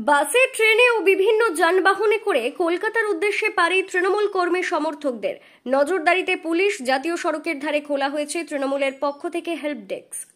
বাসে, ট্রেনে ও বিভিন্ন যানবাহনে করে কলকাতার উদ্দেশ্যে পাড়ি তৃণমূল কর্মী সমর্থকদের। নজরদারিতে পুলিশ। জাতীয় সড়কের ধারে খোলা হয়েছে তৃণমূলের পক্ষ থেকে হেল্প ডেস্ক।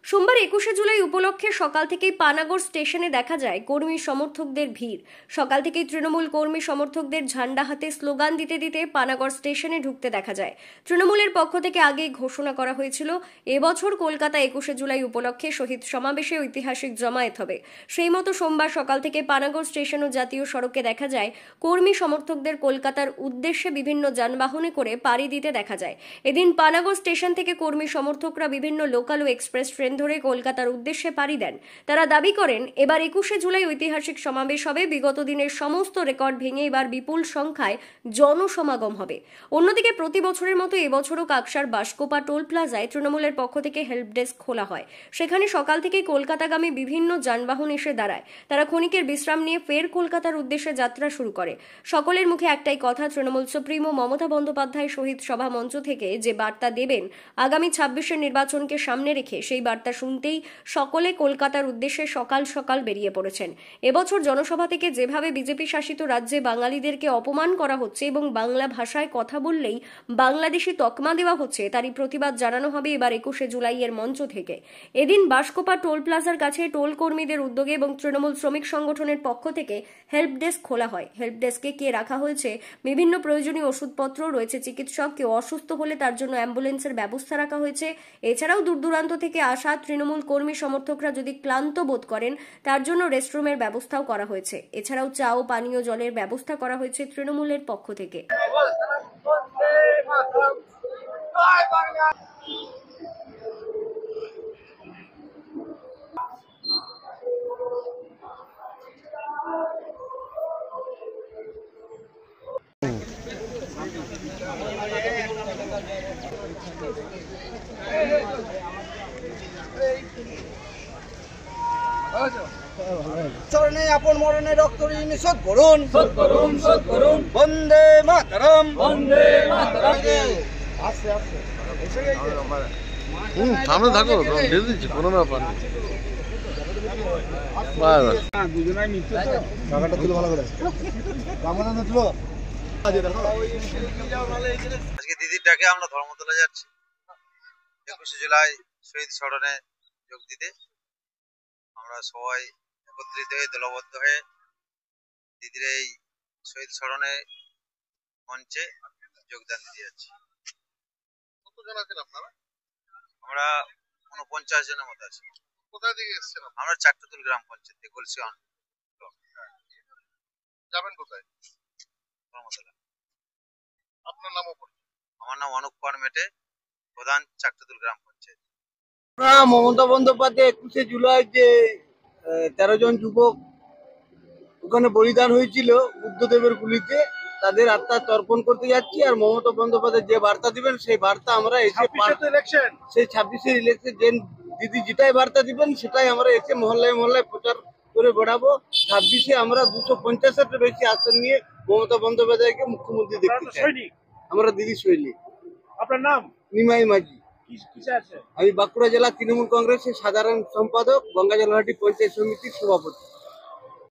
সোমবার 21শে জুলাই উপলক্ষে সকাল থেকেই পানাগড় স্টেশনে দেখা যায় কর্মী সমর্থকদের ভিড়। সকাল থেকেই তৃণমূল কর্মী সমর্থকদের ঝান্ডা হাতে স্লোগান দিতে দিতে পানাগড় স্টেশনে ঢুকতে দেখা যায়। তৃণমূলের পক্ষ থেকে আগেই ঘোষণা করা হয়েছিল এবছর কলকাতা 21শে জুলাই উপলক্ষে শহীদ সমাবেশে ঐতিহাসিক জমায়েত হবে। সেই মতো সোমবার সকাল থেকে পানাগড় স্টেশন ও জাতীয় সড়কে দেখা যায় কর্মী সমর্থকদের কলকাতার উদ্দেশ্যে বিভিন্ন যানবাহনে করে পাড়ি দিতে দেখা যায়। এদিন পানাগড় স্টেশন থেকে কর্মী সমর্থকরা বিভিন্ন লোকাল ও এক্সপ্রেস ট্রেন ধরে কলকাতার উদ্দেশ্যে পাড়ি দেন। তারা দাবি করেন এবার 21শে জুলাই ঐতিহাসিক সমাবেশ হবে। বিগত দিনের সমস্ত রেকর্ড ভেঙে এবার বিপুল সংখ্যায় জনসমাগম হবে। অন্যদিকে প্রতি বছরের মতো এবছরও কাকসার বাসকোপা টোল প্লাজায় তৃণমূলের পক্ষ থেকে হেল্প ডেস্ক খোলা হয়। সেখানে সকাল থেকেই কলকাতাগামী বিভিন্ন যানবাহন এসে দাঁড়ায়। তারা ক্ষণিকের বিশ্রাম নিয়ে ফের কলকাতার উদ্দেশ্যে যাত্রা শুরু করে। সকলের মুখে একটাই কথা, তৃণমূল সুপ্রিমো মমতা বন্দ্যোপাধ্যায় শহীদ সভা মঞ্চ থেকে যে বার্তা দেবেন আগামী 26শে নির্বাচনকে সামনে রেখে, সেই বার্তা শুনতেই সকলে কলকাতার উদ্দেশ্যে সকাল সকাল বেরিয়ে পড়েছেন। এবছর জনসভা থেকে যেভাবে বিজেপি শাসিত রাজ্যে বাঙালিদেরকে অপমান করা হচ্ছে এবং বাংলা ভাষায় কথা বললেই বাংলাদেশি তকমা দেওয়া হচ্ছে, তারই প্রতিবাদ জানানো হবে এবার 21শে জুলাইয়ের মঞ্চ থেকে। এদিন বাসকোপা টোল প্লাজার কাছে টোল কর্মীদের উদ্যোগে এবং তৃণমূল শ্রমিক সংগঠনের পক্ষ থেকে হেল্প ডেস্ক খোলা হয়। হেল্প ডেস্কে কে রাখা হয়েছে বিভিন্ন প্রয়োজনীয় ওষুধপত্র রয়েছে, চিকিৎসক, কেউ অসুস্থ হলে তার জন্য অ্যাম্বুলেন্সের ব্যবস্থা রাখা হয়েছে। এছাড়াও দূর দূরান্ত থেকে আসা তৃণমূল কর্মী সমর্থকরা যদি ক্লান্ত বোধ করেন তার জন্য রেস্টরুমের ব্যবস্থাও করা হয়েছে। এছাড়াও চা ও পানীয় জলের ব্যবস্থা করা হয়েছে তৃণমূলের পক্ষ থেকে। চরণে আপন মরণে রক্ত ঋণ শোধ করুন, শোধ করুন, শোধ করুন। বন্দে মাতরম, বন্দে মাতরম। আস্তে আস্তে এসে গেছে। সামনে থাকো, ঢেলে দিচ্ছি, কোনো ব্যাপার নেই। দুজনাই মিথ্যে তো টাকাটা তুলে ভালো করে রামানন্দ তুলো। আজকে দিদির ডাকে আমরা ধর্মতলা যাচ্ছি 21শে জুলাই শহীদ স্মরণে যোগ দিতে। আমরা সবাই একত্রিত হয়ে দলবদ্ধ হয়ে দিদির এই শহীদ স্মরণে মঞ্চে যোগদান দিতে যাচ্ছি। কতজন আছেন আপনারা? আমরা 49 জনের মতো আছি। কোথায় থেকে এসেছেন? আমরা চাকরতুল গ্রাম পঞ্চায়েত থেকে গলসিয়ান। যাবেন কোথায়? ধর্মতলা। আপনার নামও পরিচয়? আমার নাম অনুপ কুমার মেটে, প্রধান চাকরতুল গ্রাম পঞ্চায়েত। মমতা বন্দ্যোপাধ্যায় 21শে জুলাই যে 13 জন যুবক ওখানে বলিদান হয়েছিল বুদ্ধদেবের গুলিতে, তাদের আত্মা তর্পণ করতে যাচ্ছি। আর মমতা বন্দ্যোপাধ্যায় যে বার্তা দিবেন সেই বার্তা আমরা এসে সেই 26শে ইলেকশন যে দিদি যেটাই বার্তা দিবেন সেটাই আমরা এসে মহল্লায় মহল্লায় প্রচার করে বেড়াবো। 26শে আমরা 250-এর বেশি আসন নিয়ে মমতা বন্দ্যোপাধ্যায়কে মুখ্যমন্ত্রী দেখতে চাই। আমরা দিদি সৈনিক। আপনার নাম? নিমাই মাঝি। কিসে আছে? আমি বাঁকুড়া জেলা তৃণমূল কংগ্রেসের সাধারণ সম্পাদক, গঙ্গাজলহাটি পঞ্চায়েত সমিতির সভাপতি।